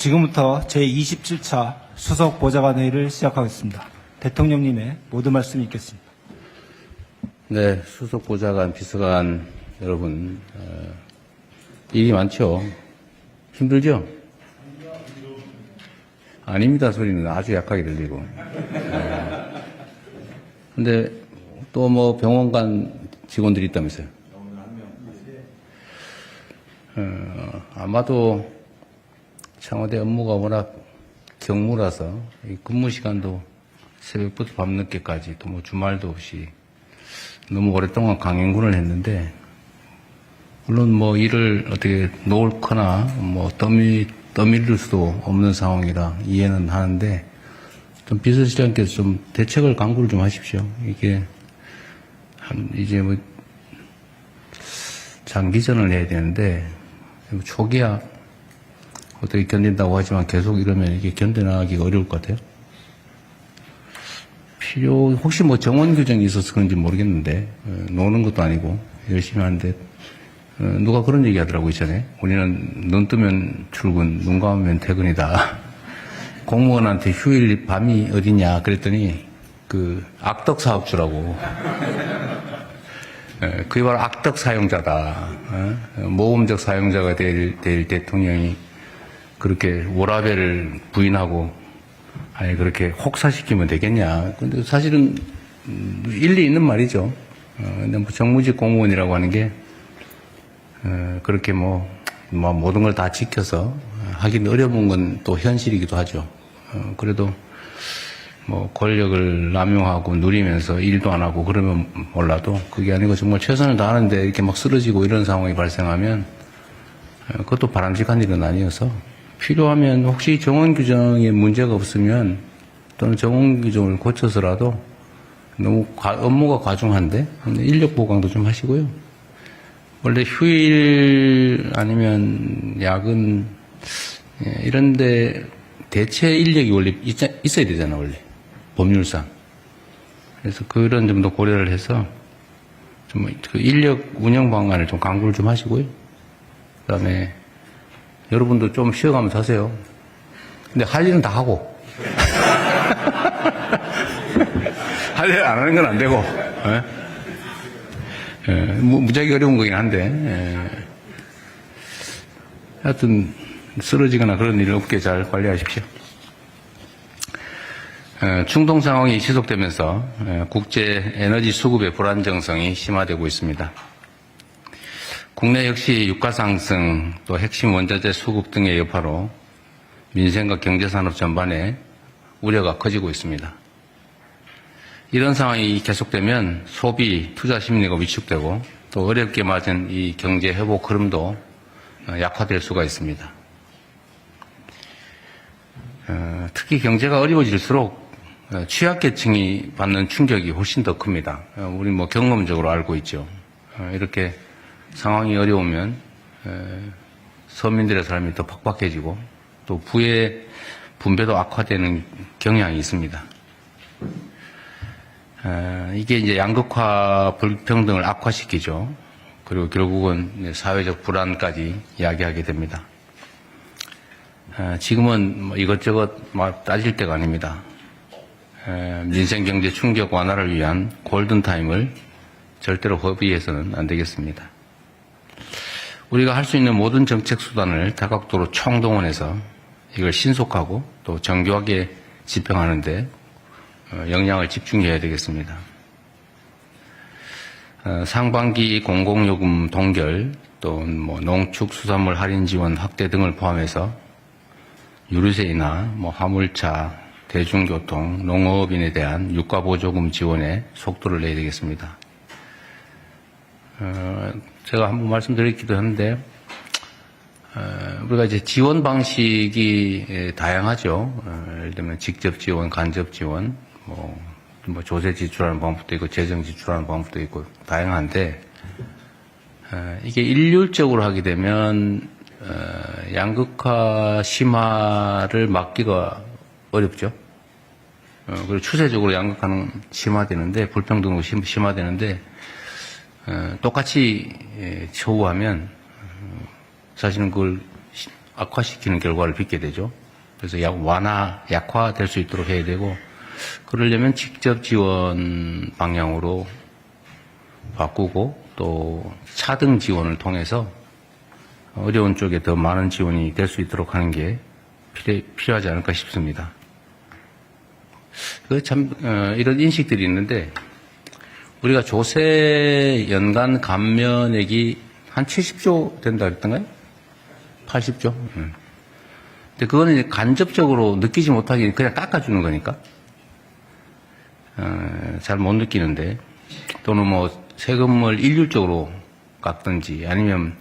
지금부터 제27차 수석 보좌관 회의를 시작하겠습니다. 대통령님의 모든 말씀이 있겠습니다. 네, 수석 보좌관, 비서관 여러분, 일이 많죠? 힘들죠? 아닙니다 소리는 아주 약하게 들리고. 근데 또 뭐 병원 간 직원들이 있다면서요? 아마도 청와대 업무가 워낙 경무라서 이 근무 시간도 새벽부터 밤늦게까지 또 뭐 주말도 없이 너무 오랫동안 강행군을 했는데, 물론 뭐 일을 어떻게 놓거나 뭐 떠밀릴 수도 없는 상황이라 이해는 하는데, 좀 비서실장께서 좀 대책을 강구를 좀 하십시오. 이게 이제 뭐 장기전을 해야 되는데 초기야 어떻게 견딘다고 하지만 계속 이러면 이게 견뎌나가기가 어려울 것 같아요. 혹시 뭐 정원 규정이 있어서 그런지 모르겠는데, 노는 것도 아니고 열심히 하는데, 누가 그런 얘기 하더라고요, 전에. 우리는 눈 뜨면 출근, 눈 감으면 퇴근이다. 공무원한테 휴일 밤이 어디냐 그랬더니, 악덕 사업주라고. 그게 바로 악덕 사용자다. 모범적 사용자가 될 대통령이 그렇게 워라밸을 부인하고, 아니, 그렇게 혹사시키면 되겠냐. 근데 사실은 일리 있는 말이죠. 근데 뭐 정무직 공무원이라고 하는 게, 그렇게 뭐 모든 걸 다 지켜서 하긴 어려운 건 또 현실이기도 하죠. 그래도 뭐 권력을 남용하고 누리면서 일도 안 하고 그러면 몰라도, 그게 아니고 정말 최선을 다하는데 이렇게 막 쓰러지고 이런 상황이 발생하면 그것도 바람직한 일은 아니어서, 필요하면 혹시 정원 규정에 문제가 없으면 또는 정원 규정을 고쳐서라도, 너무 업무가 과중한데 인력 보강도 좀 하시고요. 원래 휴일 아니면 야근 이런데 대체 인력이 원래 있어야 되잖아, 원래 법률상. 그래서 그런 점도 고려를 해서 좀 그 인력 운영 방안을 좀 강구를 좀 하시고요. 그다음에 여러분도 좀 쉬어가면서 하세요. 근데 할 일은 다 하고. 할 일 안 하는 건 안 되고. 무지하게 어려운 거긴 한데, 하여튼 쓰러지거나 그런 일 없게 잘 관리하십시오. 중동 상황이 지속되면서 국제 에너지 수급의 불안정성이 심화되고 있습니다. 국내 역시 유가 상승, 또 핵심 원자재 수급 등의 여파로 민생과 경제산업 전반에 우려가 커지고 있습니다. 이런 상황이 계속되면 소비, 투자 심리가 위축되고 또 어렵게 맞은 이 경제 회복 흐름도 약화될 수가 있습니다. 특히 경제가 어려워질수록 취약계층이 받는 충격이 훨씬 더 큽니다. 우리 뭐 경험적으로 알고 있죠. 이렇게 상황이 어려우면 서민들의 삶이 더 팍팍해지고 또 부의 분배도 악화되는 경향이 있습니다. 이게 이제 양극화 불평등을 악화시키죠. 그리고 결국은 사회적 불안까지 이야기하게 됩니다. 지금은 뭐 이것저것 막 따질 때가 아닙니다. 민생 경제 충격 완화를 위한 골든타임을 절대로 허비해서는 안 되겠습니다. 우리가 할 수 있는 모든 정책 수단을 다각도로 총동원해서 이걸 신속하고 또 정교하게 집행하는 데 역량을 집중해야 되겠습니다. 상반기 공공요금 동결, 또 뭐 농축수산물 할인 지원 확대 등을 포함해서 유류세이나 뭐 화물차, 대중교통, 농업인에 대한 유가보조금 지원에 속도를 내야 되겠습니다. 제가 한번 말씀드렸기도 한데, 우리가 이제 지원 방식이 다양하죠. 예를 들면 직접 지원, 간접 지원, 뭐 조세 지출하는 방법도 있고, 재정 지출하는 방법도 있고, 다양한데, 이게 일률적으로 하게 되면, 양극화 심화를 막기가 어렵죠. 그리고 추세적으로 양극화는 심화되는데, 불평등도 심화되는데, 똑같이 처우하면 사실은 그걸 악화시키는 결과를 빚게 되죠. 그래서 약화될 수 있도록 해야 되고, 그러려면 직접 지원 방향으로 바꾸고 또 차등 지원을 통해서 어려운 쪽에 더 많은 지원이 될 수 있도록 하는 게 필요하지 않을까 싶습니다. 이런 인식들이 있는데, 우리가 조세 연간 감면액이 한 70조 된다 그랬던가요? 80조? 근데 그거는 이제 간접적으로 느끼지 못하게 그냥 깎아주는 거니까, 잘 못 느끼는데, 또는 뭐 세금을 일률적으로 깎든지 아니면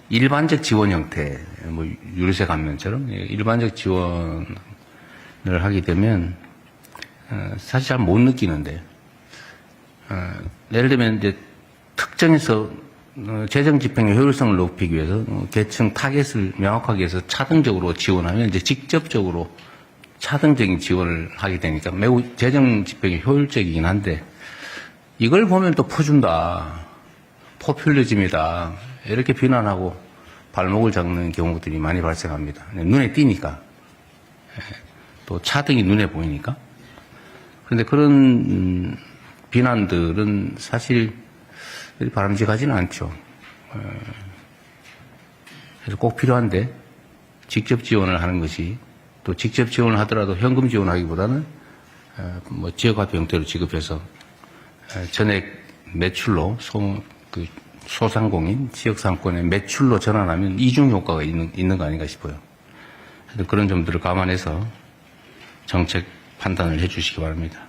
일반적 지원 형태, 뭐 유류세 감면처럼 일반적 지원을 하게 되면 사실 잘 못 느끼는데, 예를 들면 이제 특정해서 재정 집행의 효율성을 높이기 위해서 계층 타겟을 명확하게 해서 차등적으로 지원하면 이제 직접적으로 차등적인 지원을 하게 되니까 매우 재정 집행이 효율적이긴 한데, 이걸 보면 또 퍼준다, 포퓰리즘이다 이렇게 비난하고 발목을 잡는 경우들이 많이 발생합니다. 눈에 띄니까, 또 차등이 눈에 보이니까. 그런데 그런 비난들은 사실 바람직하지는 않죠. 그래서 꼭 필요한데, 직접 지원을 하는 것이, 또 직접 지원을 하더라도 현금 지원하기보다는 뭐 지역화폐 형태로 지급해서 전액 매출로 소상공인 지역 상권의 매출로 전환하면 이중 효과가 있는 거 아닌가 싶어요. 그런 점들을 감안해서 정책 판단을 해 주시기 바랍니다.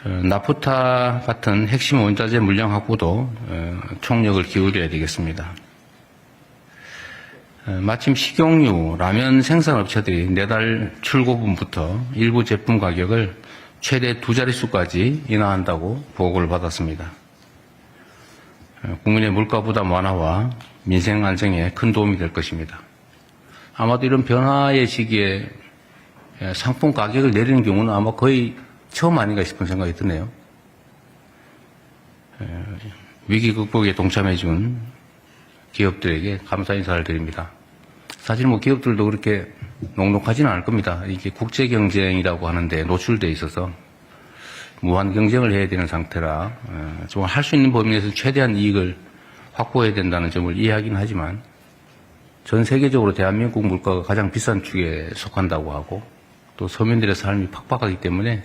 나프타 같은 핵심 원자재 물량 확보도 총력을 기울여야 되겠습니다. 마침 식용유, 라면 생산업체들이 내달 출고분부터 일부 제품 가격을 최대 2자릿수까지 인하한다고 보고를 받았습니다. 국민의 물가 부담 완화와 민생 안정에 큰 도움이 될 것입니다. 아마도 이런 변화의 시기에 상품 가격을 내리는 경우는 아마 거의 처음 아닌가 싶은 생각이 드네요. 위기 극복에 동참해 준 기업들에게 감사 인사를 드립니다. 사실 뭐 기업들도 그렇게 녹록하지는 않을 겁니다. 이게 국제 경쟁이라고 하는데 노출돼 있어서 무한 경쟁을 해야 되는 상태라 좀 할 수 있는 범위 내에서 최대한 이익을 확보해야 된다는 점을 이해하긴 하지만, 전 세계적으로 대한민국 물가가 가장 비싼 축에 속한다고 하고, 또 서민들의 삶이 팍팍하기 때문에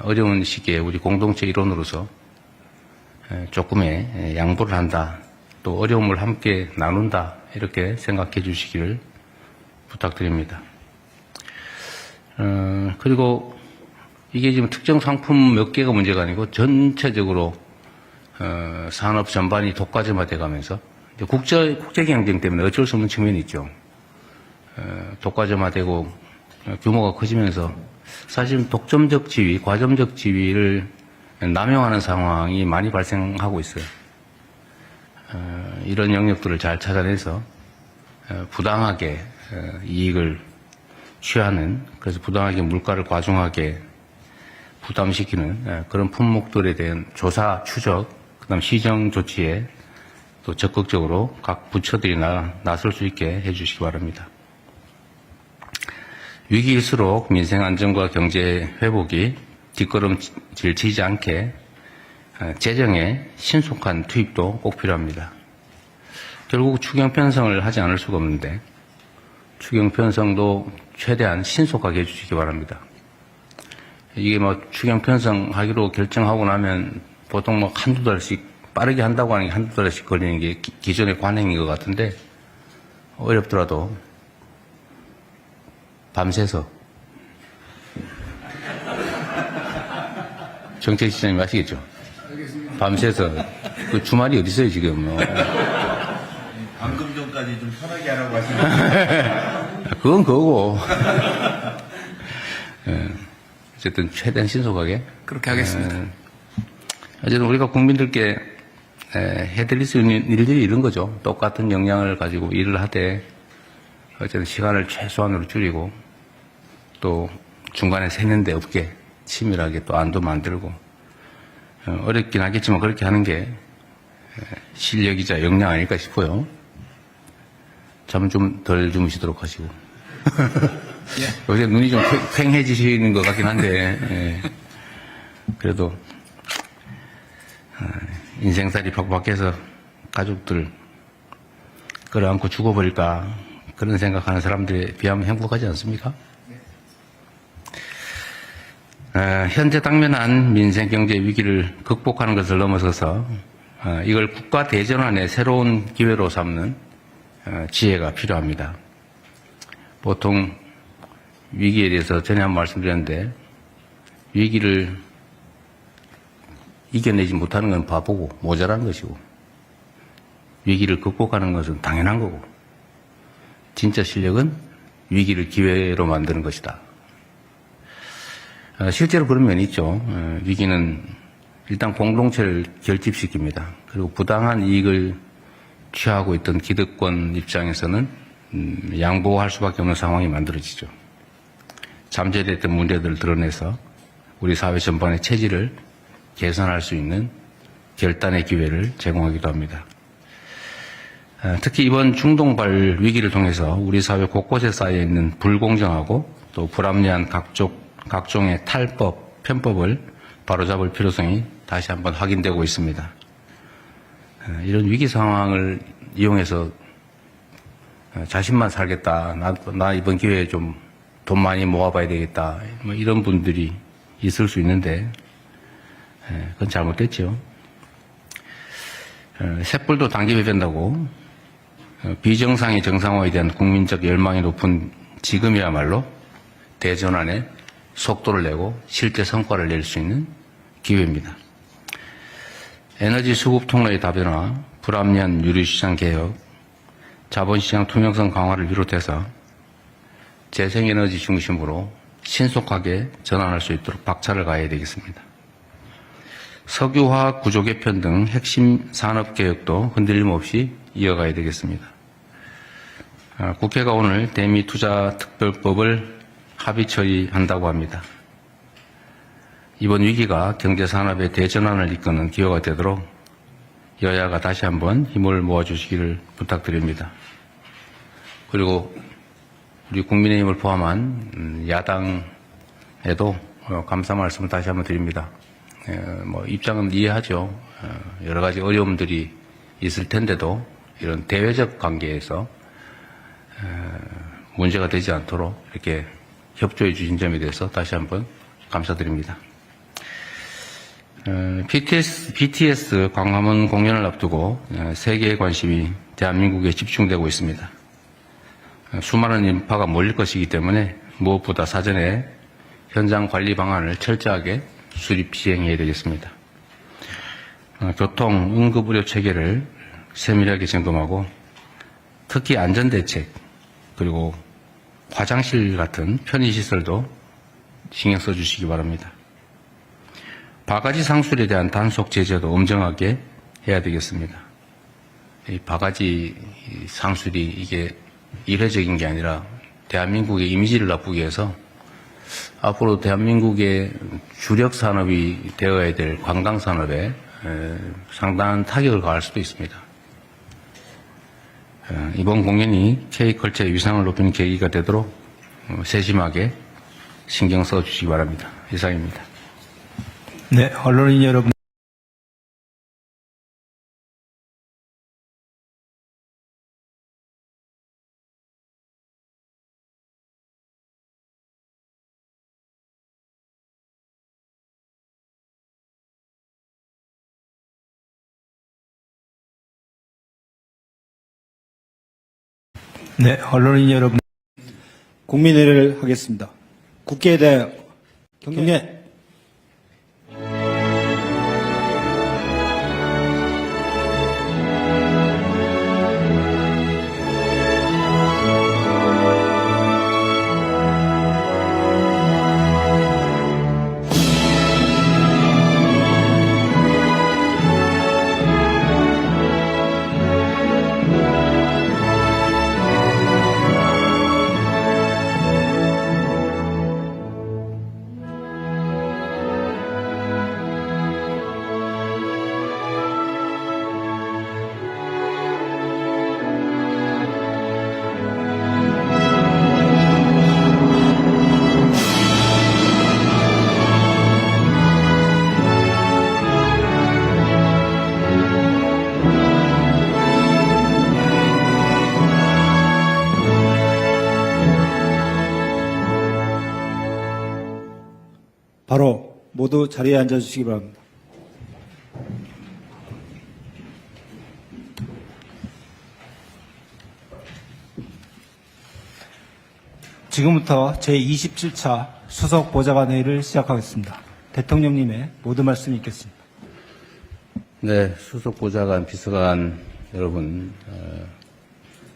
어려운 시기에 우리 공동체 일원으로서 조금의 양보를 한다, 또 어려움을 함께 나눈다, 이렇게 생각해 주시기를 부탁드립니다. 그리고 이게 지금 특정 상품 몇 개가 문제가 아니고 전체적으로 산업 전반이 독과점화돼 가면서 국제 경쟁 때문에 어쩔 수 없는 측면이 있죠. 독과점화되고 규모가 커지면서 사실 독점적 지위, 과점적 지위를 남용하는 상황이 많이 발생하고 있어요. 이런 영역들을 잘 찾아내서 부당하게 이익을 취하는, 그래서 부당하게 물가를 과중하게 부담시키는 그런 품목들에 대한 조사, 추적, 그다음 시정 조치에 또 적극적으로 각 부처들이 나설 수 있게 해주시기 바랍니다. 위기일수록 민생 안정과 경제 회복이 뒷걸음질 치지 않게 재정의 신속한 투입도 꼭 필요합니다. 결국 추경 편성을 하지 않을 수가 없는데, 추경 편성도 최대한 신속하게 해주시기 바랍니다. 이게 뭐 추경 편성하기로 결정하고 나면 보통 뭐 한두 달씩, 빠르게 한다고 하는 게 한두 달씩 걸리는 게 기존의 관행인 것 같은데, 어렵더라도 밤새서, 정책 시장님 아시겠죠? 밤새서, 그 주말이 어디 있어요 지금? 방금 전까지 좀 편하게 하라고 하시는데. 그건 그거고. 어쨌든 최대한 신속하게. 그렇게 하겠습니다. 어쨌든 우리가 국민들께 해드릴 수 있는 일들이 이런 거죠. 똑같은 역량을 가지고 일을 하되 어쨌든 시간을 최소한으로 줄이고, 또 중간에 새는 데 없게 치밀하게 또 안도 만들고, 어렵긴 하겠지만 그렇게 하는 게 실력이자 역량 아닐까 싶어요. 잠 좀 덜 주무시도록 하시고. 요새 눈이 좀 팽해지시는 것 같긴 한데, 예. 그래도, 인생살이 팍팍해서 가족들 끌어안고 죽어버릴까, 그런 생각하는 사람들에 비하면 행복하지 않습니까? 현재 당면한 민생 경제 위기를 극복하는 것을 넘어서서 이걸 국가 대전환의 새로운 기회로 삼는 지혜가 필요합니다. 보통 위기에 대해서 전에 한번 말씀드렸는데 위기를 이겨내지 못하는 건 바보고 모자란 것이고 위기를 극복하는 것은 당연한 거고 진짜 실력은 위기를 기회로 만드는 것이다. 실제로 그런 면이 있죠. 위기는 일단 공동체를 결집시킵니다. 그리고 부당한 이익을 취하고 있던 기득권 입장에서는 양보할 수밖에 없는 상황이 만들어지죠. 잠재됐던 문제들을 드러내서 우리 사회 전반의 체질을 개선할 수 있는 결단의 기회를 제공하기도 합니다. 특히 이번 중동발 위기를 통해서 우리 사회 곳곳에 쌓여 있는 불공정하고 또 불합리한 각종의 탈법, 편법을 바로잡을 필요성이 다시 한번 확인되고 있습니다. 이런 위기 상황을 이용해서 자신만 살겠다. 나 이번 기회에 좀 돈 많이 모아봐야 되겠다. 뭐 이런 분들이 있을 수 있는데 그건 잘못됐죠. 쇳불도 당기게 된다고 비정상의 정상화에 대한 국민적 열망이 높은 지금이야말로 대전환에 속도를 내고 실제 성과를 낼 수 있는 기회입니다. 에너지 수급 통로의 다변화, 불합리한 유류시장 개혁, 자본시장 투명성 강화를 비롯해서 재생에너지 중심으로 신속하게 전환할 수 있도록 박차를 가해야 되겠습니다. 석유화학 구조 개편 등 핵심 산업개혁도 흔들림 없이 이어가야 되겠습니다. 국회가 오늘 대미투자특별법을 합의 처리한다고 합니다. 이번 위기가 경제산업의 대전환을 이끄는 기회가 되도록 여야가 다시 한번 힘을 모아주시기를 부탁드립니다. 그리고 우리 국민의힘을 포함한 야당에도 감사 말씀을 다시 한번 드립니다. 입장은 이해하죠. 여러 가지 어려움들이 있을 텐데도 이런 대외적 관계에서 문제가 되지 않도록 이렇게 협조해 주신 점에 대해서 다시 한번 감사드립니다. BTS 광화문 공연을 앞두고 세계의 관심이 대한민국에 집중되고 있습니다. 수많은 인파가 몰릴 것이기 때문에 무엇보다 사전에 현장 관리 방안을 철저하게 수립 시행해야 되겠습니다. 교통, 응급의료 체계를 세밀하게 점검하고 특히 안전대책 그리고 화장실 같은 편의시설도 신경 써주시기 바랍니다. 바가지 상술에 대한 단속 제재도 엄정하게 해야 되겠습니다. 이 바가지 상술이 이게 일회적인 게 아니라 대한민국의 이미지를 나쁘게 해서 앞으로 대한민국의 주력 산업이 되어야 될 관광 산업에 상당한 타격을 가할 수도 있습니다. 이번 공연이 K컬처의 위상을 높이는 계기가 되도록 세심하게 신경 써주시기 바랍니다. 이상입니다. 네, 언론인 여러분. 네, 언론인 여러분. 국민회를 하겠습니다. 국회에 대하여 경례. 모두 자리에 앉아주시기 바랍니다. 지금부터 제27차 수석 보좌관 회의를 시작하겠습니다. 대통령님의 모든 말씀이 있겠습니다. 네, 수석 보좌관, 비서관 여러분,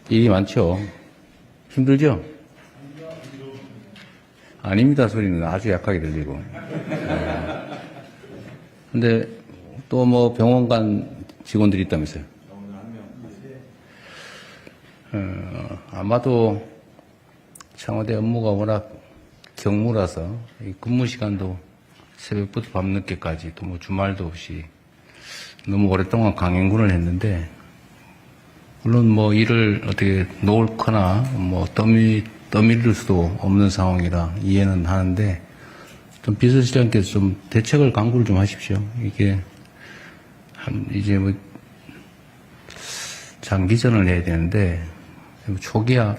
일이 많죠? 힘들죠? 아닙니다 소리는 아주 약하게 들리고. 근데 또 뭐 병원 간 직원들이 있다면서요? 아마도 청와대 업무가 워낙 경무라서 이 근무 시간도 새벽부터 밤늦게까지 또 뭐 주말도 없이 너무 오랫동안 강행군을 했는데, 물론 뭐 일을 어떻게 놓거나 뭐 떠밀릴 수도 없는 상황이라 이해는 하는데, 좀 비서실장께서 좀 대책을 강구를 좀 하십시오. 이게 이제 뭐 장기전을 해야 되는데 초기야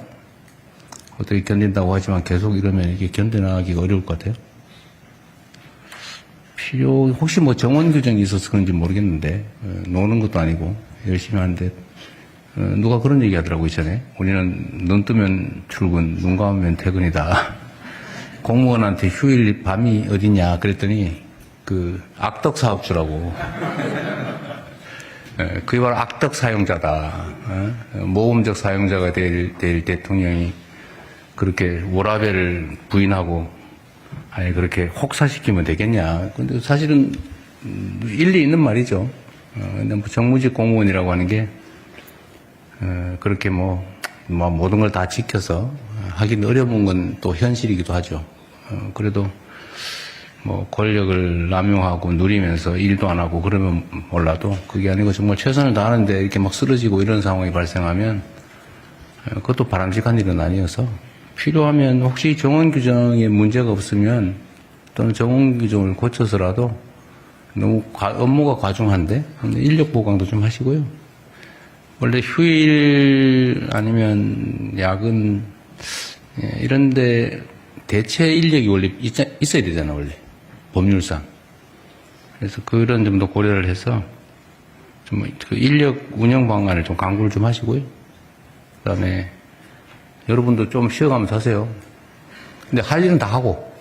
어떻게 견딘다고 하지만 계속 이러면 이게 견뎌나가기가 어려울 것 같아요. 혹시 뭐 정원 규정이 있어서 그런지 모르겠는데, 노는 것도 아니고 열심히 하는데, 누가 그런 얘기 하더라고, 이전에. 우리는 눈 뜨면 출근, 눈 감으면 퇴근이다. 공무원한테 휴일 밤이 어디냐 그랬더니, 악덕 사업주라고. 그게 바로 악덕 사용자다. 모험적 사용자가 될 대통령이 그렇게 워라밸을 부인하고, 아니, 그렇게 혹사시키면 되겠냐. 근데 사실은 일리 있는 말이죠. 근데 뭐 정무직 공무원이라고 하는 게, 그렇게 뭐 모든 걸 다 지켜서 하긴 어려운 건 또 현실이기도 하죠. 그래도 뭐 권력을 남용하고 누리면서 일도 안 하고 그러면 몰라도 그게 아니고 정말 최선을 다하는데 이렇게 막 쓰러지고 이런 상황이 발생하면 그것도 바람직한 일은 아니어서, 필요하면 혹시 정원 규정에 문제가 없으면 또는 정원 규정을 고쳐서라도 너무 업무가 과중한데 인력 보강도 좀 하시고요. 원래 휴일 아니면 야근 이런데 대체 인력이 원래 있어야 되잖아, 원래 법률상. 그래서 그런 점도 고려를 해서 좀 그 인력 운영 방안을 좀 강구를 좀 하시고요. 그다음에 여러분도 좀 쉬어가면서 하세요. 근데 할 일은 다 하고.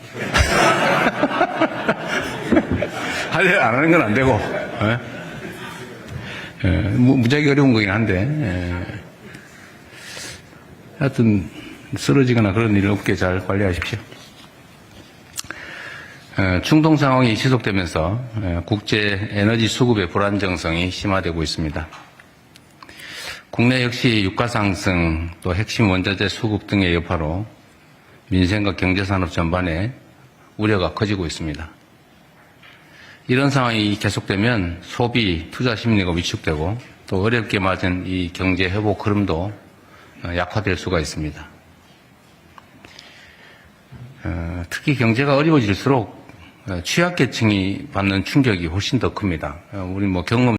할 일 안 하는 건 안 되고. 무지하게 어려운 거긴 한데. 하여튼, 쓰러지거나 그런 일 없게 잘 관리하십시오. 충동 상황이 지속되면서 국제 에너지 수급의 불안정성이 심화되고 있습니다. 국내 역시 유가 상승, 또 핵심 원자재 수급 등의 여파로 민생과 경제산업 전반에 우려가 커지고 있습니다. 이런 상황이 계속되면 소비, 투자 심리가 위축되고 또 어렵게 맞은 이 경제 회복 흐름도 약화될 수가 있습니다. 특히 경제가 어려워질수록 취약계층이 받는 충격이 훨씬 더 큽니다. 우리 뭐 경험